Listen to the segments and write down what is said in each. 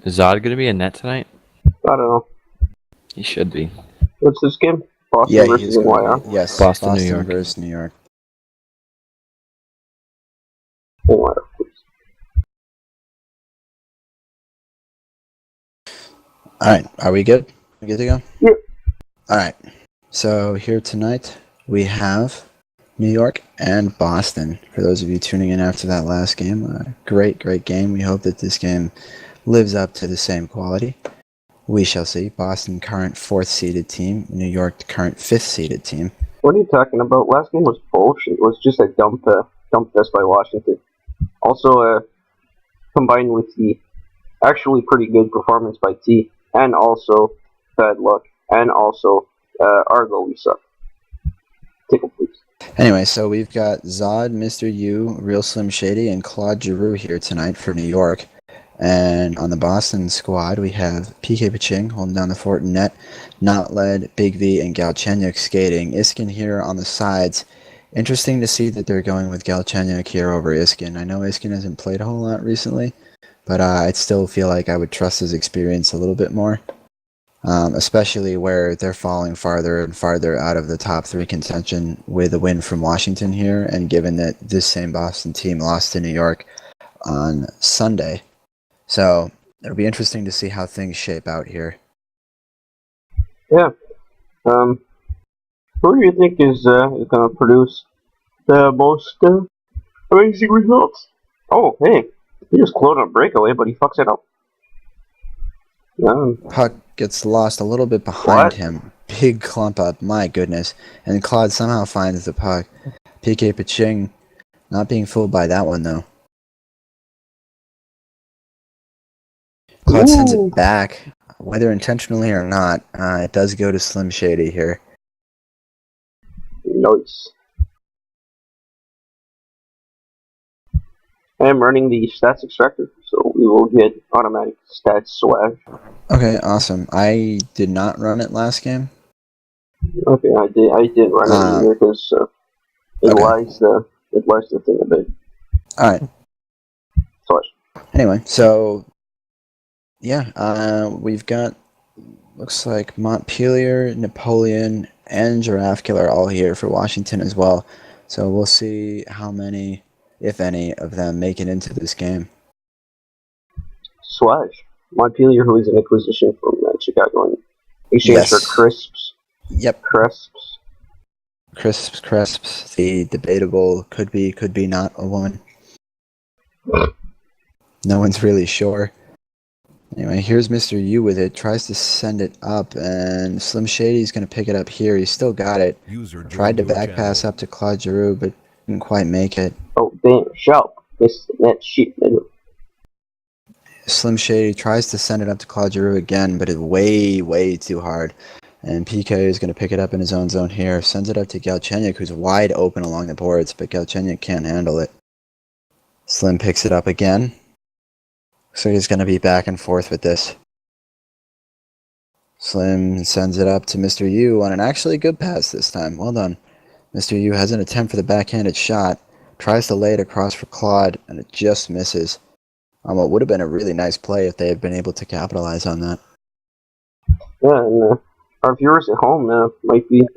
Is Zod going to be in net tonight? I don't know. He should be. What's this game? Boston Yeah, versus he's going NYR? to be. Yes, Boston, New York. versus New York. NYR, please. All right, are we good? We good to go? Yep. All right. So here tonight we have New York and Boston. For those of you tuning in after that last game, great game. We hope that this game lives up to the same quality. We shall see. Boston, current 4th seeded team. New York, the current 5th seeded team. What are you talking about? Last game was bullshit. It was just a dump fest by Washington. Also, combined with the actually pretty good performance by T, and also bad luck, and also our goalie sucked. Tickle, please. Anyway, so we've got Zod, Mr. U, Real Slim Shady, and Claude Giroux here tonight for New York. And on the Boston squad, we have PK Paching holding down the fort in net, Notled, Big V, and Galchenyuk skating. Iskin here on the sides. Interesting to see that they're going with Galchenyuk here over Iskin. I know Iskin hasn't played a whole lot recently, but I'd still feel like I would trust his experience a little bit more. Especially where they're falling farther and farther out of the top 3 contention with a win from Washington here, and given that this same Boston team lost to New York on Sunday. So it'll be interesting to see how things shape out here. Yeah. Who do you think is going to produce the most amazing results? Oh, hey. He just closed on a breakaway, but he fucks it up. Puck gets lost a little bit behind him. Big clump up, my goodness. And Claude somehow finds the puck. PK Paching not being fooled by that one, though. Claude sends it back, whether intentionally or not. It does go to Slim Shady here. Nice. I am running the stats extractor, so we will get automatic stats swag. Okay, awesome. I did not run it last game. Okay, I did run it here because it lies the thing a bit. All right. Anyway, so yeah, we've got looks like Montpelier, Napoleon, and Giraffe Killer all here for Washington as well. So we'll see how many, if any, of them make it into this game. Swag. Montpelier, who is an acquisition from Chicago in exchange for Crisps. Yep. Crisps. Crisps. The debatable could be not a woman. No one's really sure. Anyway, here's Mr. U with it. Tries to send it up, and Slim Shady's going to pick it up here. He's still got it. Tried to back pass up to Claude Giroux, but didn't quite make it. Oh, damn. Shout. Missed that shit. Slim Shady tries to send it up to Claude Giroux again, but it's way too hard. And PK is going to pick it up in his own zone here. Sends it up to Galchenyuk, who's wide open along the boards, but Galchenyuk can't handle it. Slim picks it up again. So he's going to be back and forth with this. Slim sends it up to Mr. U on an actually good pass this time. Well done. Mr. U has an attempt for the backhanded shot. Tries to lay it across for Claude, and it just misses. It would have been a really nice play if they had been able to capitalize on that. Yeah, and our viewers at home might be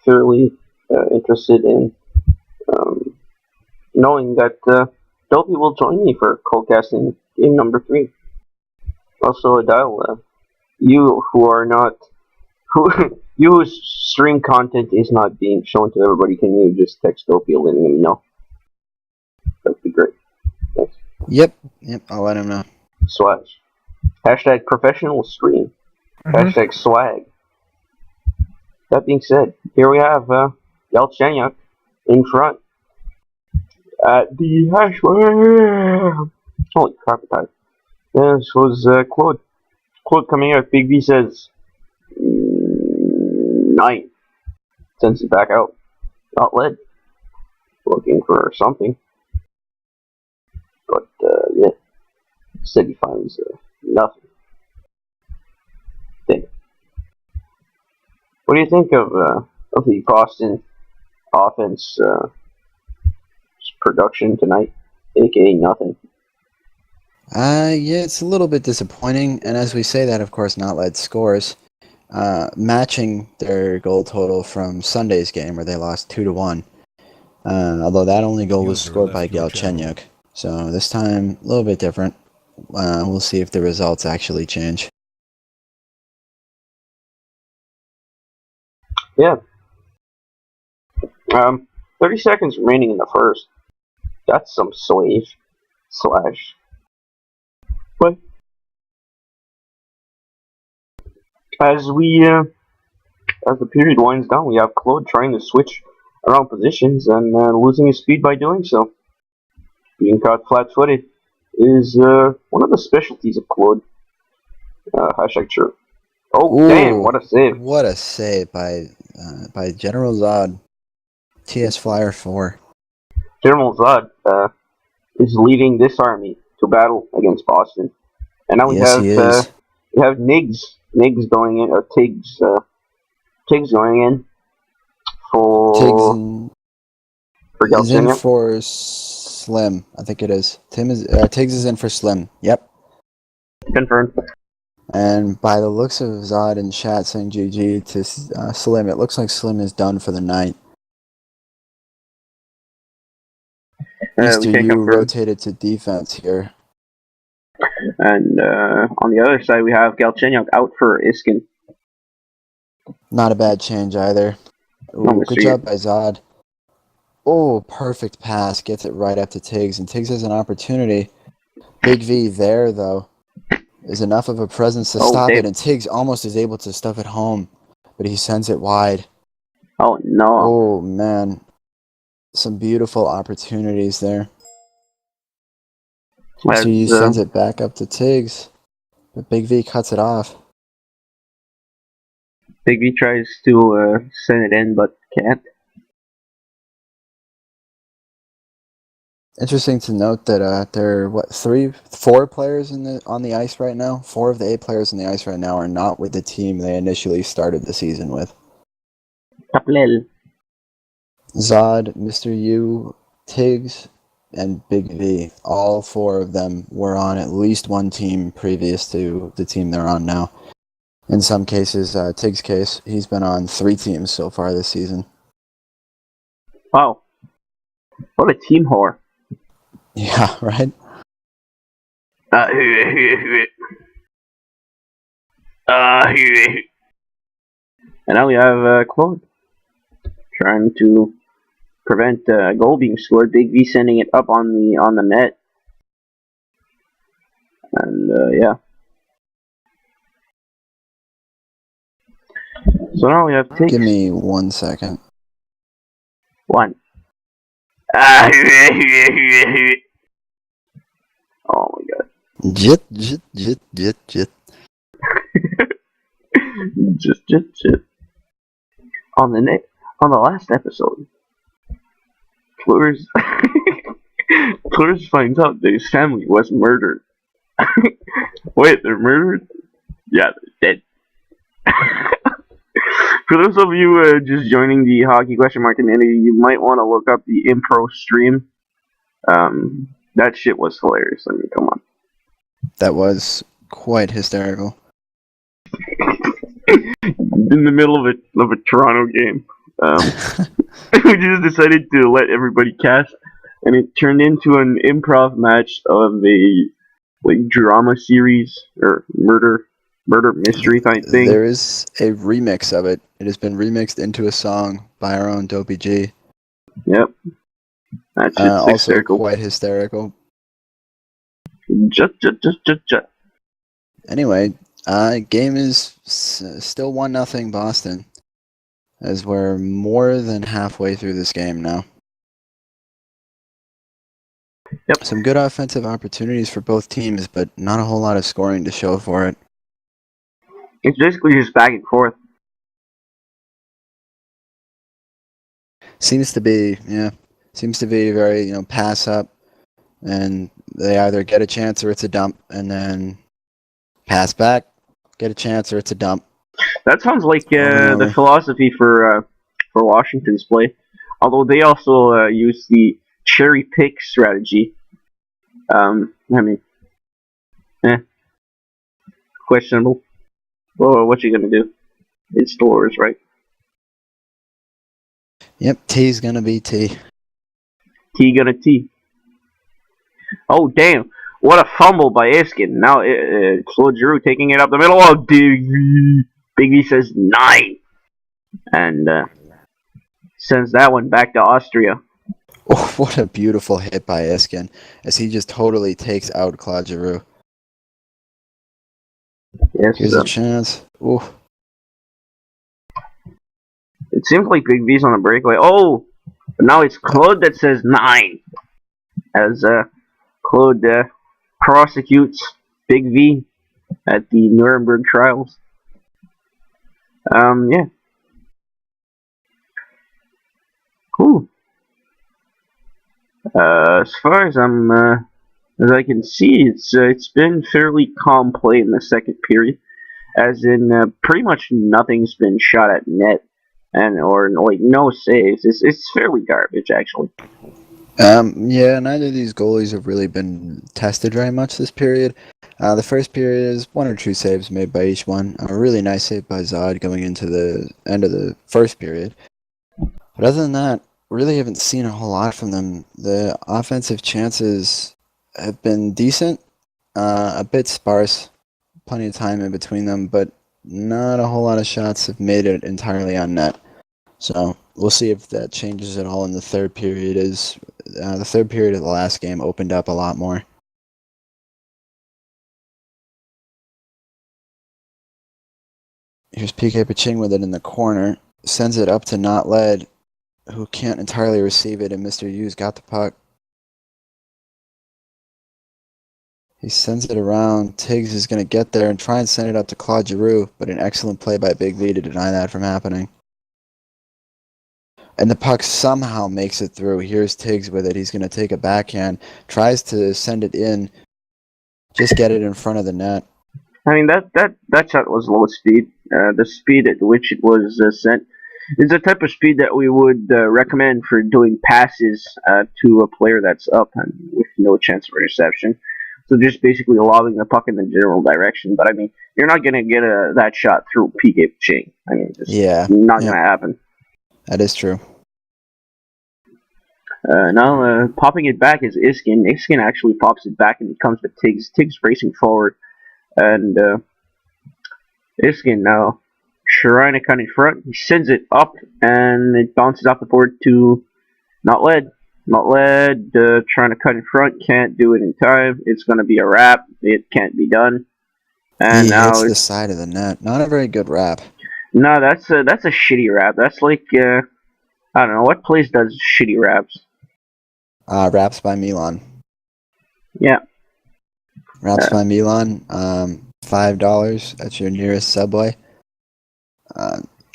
fairly interested in knowing that Dolby will join me for co-casting game number 3. Also, Adele, you whose stream content is not being shown to everybody, can you just text Dolby letting him know? That'd be great. Thanks. Yep, I'll let him know. Swag. Hashtag professional stream. Hashtag swag. That being said, here we have Galchenyuk in front. At the hash. Holy crap, attack. This was Claude. Claude coming out. Big V says 9. Sends it back out. Not led. Looking for something. But yeah. Said he finds nothing. What do you think of the Boston offense production tonight? AKA nothing. Yeah, it's a little bit disappointing, and as we say that, of course, not led scores, matching their goal total from Sunday's game where they lost 2-1. Although that only goal was User scored by left your channel. Galchenyuk. So this time, a little bit different. We'll see if the results actually change. Yeah. 30 seconds remaining in the first. That's some slave slash. But as as the period winds down, we have Claude trying to switch around positions and losing his speed by doing so. Being caught flat-footed is one of the specialties of Claude. Hashtag true. Oh, Ooh, damn, what a save. What a save by General Zod. TS Flyer 4. General Zod is leading this army to battle against Boston. And now Yes, he is. we have Niggs going in, or Tiggs going in for Tiggs is in Galchenyuk. for Slim, I think it is. Tiggs is in for Slim. Yep. Confirmed. And by the looks of Zod in chat saying GG to Slim, it looks like Slim is done for the night. We Mr. can't U confirm. rotated to defense here. And on the other side, we have Galchenyuk out for Iskin. Not a bad change either. No, Ooh, good Mr. job by Zod. Oh, perfect pass. Gets it right up to Tiggs, and Tiggs has an opportunity. Big V there, though, is enough of a presence to stop damn. it, and Tiggs almost is able to stuff it home, but he sends it wide. Oh, no. Oh, man. Some beautiful opportunities there. Mr. U sends it back up to Tiggs, but Big V cuts it off. Big V tries to send it in, but can't. Interesting to note that there are four players on the ice right now. 4 of the 8 players on the ice right now are not with the team they initially started the season with. Kaplel. Zod, Mr. U, Tiggs, and Big V. All 4 of them were on at least one team previous to the team they're on now. In some cases, Tiggs' case, he's been on 3 teams so far this season. Wow. What a team whore. Yeah, right? And now we have Claude trying to prevent a goal being scored. Big V sending it up on the net. And yeah. So now we have Tiggs. Give me 1 second. One. Oh my god. Jit. Just. On the last episode, Fleurs finds out that his family was murdered. Wait, they're murdered? Yeah, they're dead. For those of you just joining the hockey question mark community, you might want to look up the Impro stream. That shit was hilarious. I mean, come on. That was quite hysterical. In the middle of a Toronto game, we just decided to let everybody cast, and it turned into an improv match of a drama series or murder mystery type thing. There is a remix of it. It has been remixed into a song by our own Dopey G. Yep. That's also hysterical. Quite hysterical. Just. Anyway, game is still 1-0 Boston, as we're more than halfway through this game now. Yep. Some good offensive opportunities for both teams, but not a whole lot of scoring to show for it. It's basically just back and forth. Seems to be very, pass up, and they either get a chance or it's a dump, and then pass back, get a chance or it's a dump. That sounds like the philosophy for Washington's play, although they also use the cherry pick strategy. I mean, questionable. Well, what you gonna do? It's stores, right? Yep, T's gonna be T. T gonna T. Oh, damn. What a fumble by Iskin. Now, Claude Giroux taking it up the middle. Oh, Big V. Big V says 9. And sends that one back to Austria. Oh, what a beautiful hit by Iskin, as he just totally takes out Claude Giroux. Yes, Here's a chance. Ooh. it seems like Big V's on a breakaway. Oh, but now it's Claude that says 9. As Claude prosecutes Big V at the Nuremberg trials. Yeah. Cool. As far as as I can see, it's been fairly calm play in the second period, as in pretty much nothing's been shot at net, or like no saves. It's fairly garbage actually. Yeah, neither of these goalies have really been tested very much this period. The first period is 1 or 2 saves made by each one. A really nice save by Zod going into the end of the first period. But other than that, really haven't seen a whole lot from them. The offensive chances have been decent, a bit sparse, plenty of time in between them, but not a whole lot of shots have made it entirely on net. So we'll see if that changes at all in the third period. The third period of the last game opened up a lot more. Here's PK Paching with it in the corner. Sends it up to Not Led, who can't entirely receive it, and Mr. U's got the puck. He sends it around. Tiggs is going to get there and try and send it up to Claude Giroux, but an excellent play by Big V to deny that from happening. And the puck somehow makes it through. Here's Tiggs with it. He's going to take a backhand, tries to send it in, just get it in front of the net. I mean that shot was low speed. The speed at which it was sent is the type of speed that we would recommend for doing passes to a player that's up and with no chance of interception. So just basically lobbing the puck in the general direction. But I mean, you're not gonna get that shot through PK Ching. I mean, it's not gonna happen. That is true. Now popping it back is Iskin. Iskin actually pops it back and it comes to Tiggs. Tiggs racing forward, and Iskin now trying to cut in front. He sends it up and it bounces off the board to Not Led. Not Led, trying to cut in front, can't do it in time. It's going to be a wrap. It can't be done. And now hits the side of the net. Not a very good wrap. No, that's a shitty wrap. That's like I don't know what place does shitty wraps. Wraps by Milan. Yeah. Wraps by Milan. $5 at your nearest Subway.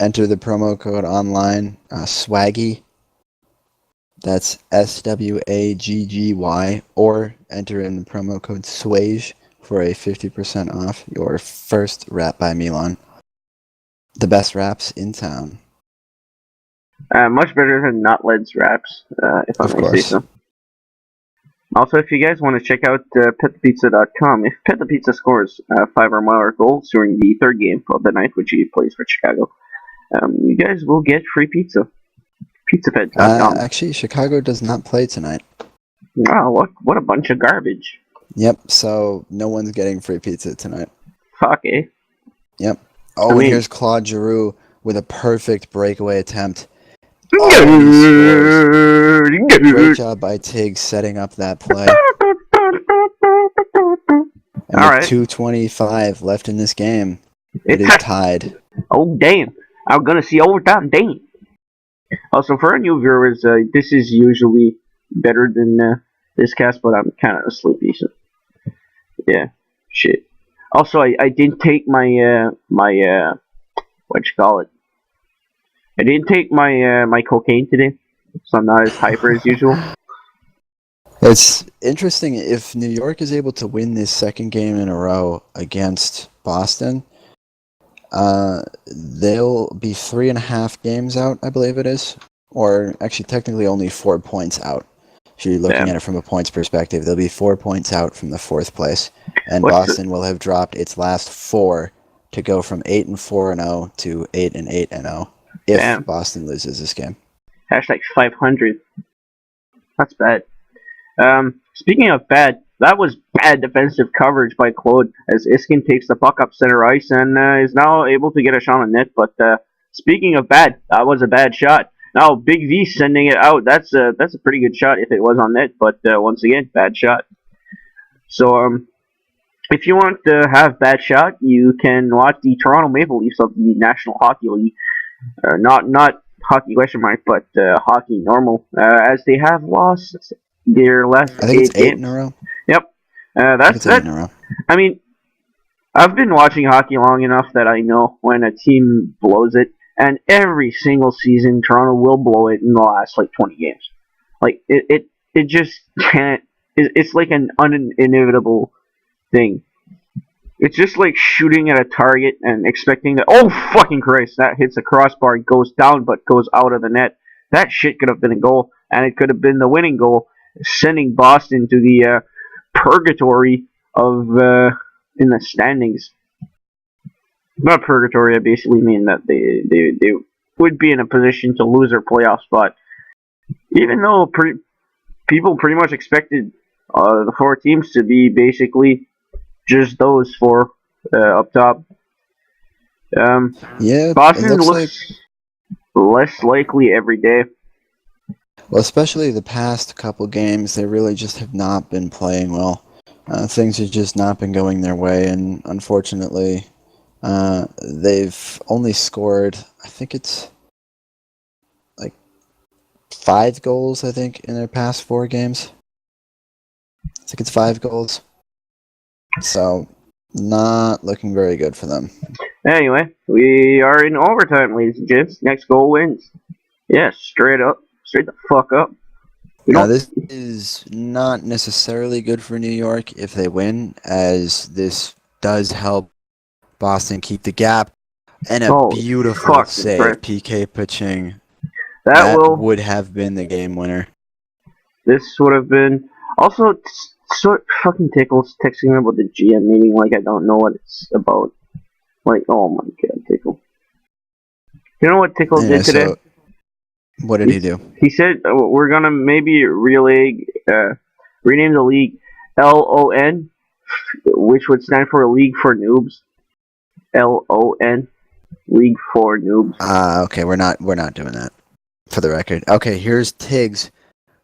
Enter the promo code online, Swaggy. That's SWAGGY, or enter in the promo code SWAGE for a 50% off your first wrap by Milan. The best wraps in town. Much better than Not Led's wraps, if I may say so. Also, if you guys want to check out PetThePizza.com, if Pet the Pizza scores 5 or more goals during the third game of the night, which he plays for Chicago, you guys will get free pizza. PizzaPet.com. Actually, Chicago does not play tonight. Wow, what a bunch of garbage. Yep, so no one's getting free pizza tonight. Fuck, eh? Yep. Oh, and here's Claude Giroux with a perfect breakaway attempt. Great job by Tiggs setting up that play. And with 2:25 left in this game, it is tied. Oh, damn. I'm going to see overtime. Damn. Also, for our new viewers, this is usually better than this cast, but I'm kind of sleepy, so yeah, shit. Also, I didn't take my what you call it? I didn't take my cocaine today, so I'm not as hyper as usual. It's interesting if New York is able to win this second game in a row against Boston. They'll be 3.5 games out, I believe it is, or actually technically only 4 points out. If you're looking at it from a points perspective, they'll be 4 points out from the 4th place. and Boston will have dropped its last 4 to go from 8-4-0 to 8-8-0 if Damn. Boston loses this game. Hashtag 500. That's bad. Speaking of bad, that was bad defensive coverage by Claude as Iskin takes the puck up center ice and is now able to get a shot on net. But speaking of bad, that was a bad shot. Now Big V sending it out. That's a pretty good shot if it was on net. But once again, bad shot. So if you want to have bad shot, you can watch the Toronto Maple Leafs of the National Hockey League. Not hockey question mark, but hockey normal. As they have lost their last I think 8 it's 8 games. in a row. Yep. That's 8 in a row. I mean, I've been watching hockey long enough that I know when a team blows it, and every single season Toronto will blow it in the last like 20 games. Like it just can't. It's like an inevitable thing. It's just like shooting at a target and expecting that, oh fucking Christ, that hits a crossbar, goes down but goes out of the net. That shit could have been a goal, and it could have been the winning goal, sending Boston to the purgatory of in the standings. Not purgatory, I basically mean that they would be in a position to lose their playoff spot. Even though people pretty much expected the 4 teams to be basically just those 4 up top. Yeah, Boston looks less likely every day. Well, especially the past couple games, they really just have not been playing well. Things have just not been going their way, and unfortunately, they've only scored, I think it's like 5 goals, I think, in their past 4 games. I think it's 5 goals. So, not looking very good for them. Anyway, we are in overtime, ladies and gents. Next goal wins. Yeah, straight up. Straight the fuck up. Now, this is not necessarily good for New York if they win, as this does help Boston keep the gap. And a beautiful save, Christ. PK Paching. That would have been the game winner. This would have been... Also, so fucking Tickle's texting me about the GM meeting like I don't know what it's about. Like, oh my god, Tickle. You know what Tickle did today? So, what did he do? He said we're gonna maybe rename the league LON, which would stand for League for Noobs. LON, League for Noobs. Okay, we're not doing that. For the record. Okay, here's Tiggs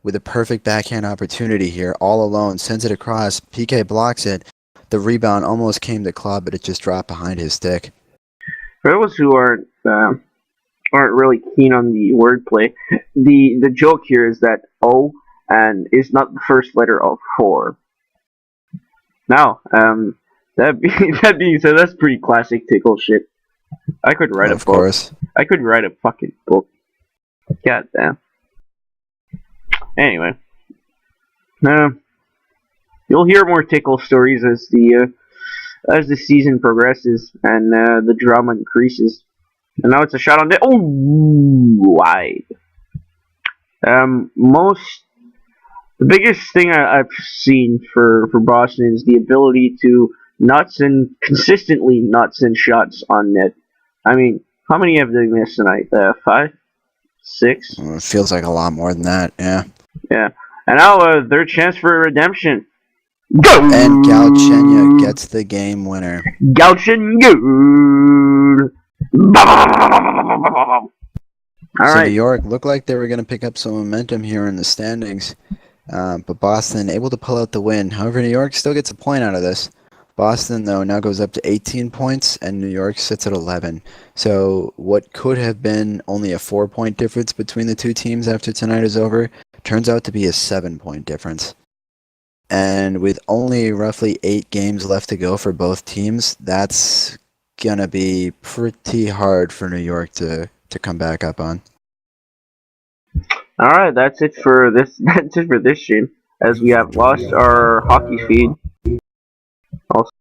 with a perfect backhand opportunity here, all alone, sends it across. PK blocks it. The rebound almost came to Claude, but it just dropped behind his stick. For those who aren't really keen on the wordplay, the joke here is that O and is not the first letter of 4. Now, that being said, that's pretty classic Tickle shit. I could write a book. Of course. I could write a fucking book. God damn. Anyway, you'll hear more Tickle stories as the season progresses and the drama increases. And now it's a shot on net. Oh, wide. The biggest thing I've seen for Boston is the ability to consistently not send shots on net. I mean, how many have they missed tonight? 5? 6? It feels like a lot more than that, yeah. Yeah. And now their chance for redemption. Go! And Galchenyuk gets the game winner. Galchenyuk! All right. New York looked like they were going to pick up some momentum here in the standings, but Boston able to pull out the win. However, New York still gets a point out of this. Boston, though, now goes up to 18 points, and New York sits at 11. So what could have been only a 4-point difference between the two teams after tonight is over turns out to be a 7-point difference. And with only roughly 8 games left to go for both teams, that's going to be pretty hard for New York to come back up on. All right, that's it for this. That's it for this stream, as we have lost our hockey feed. Also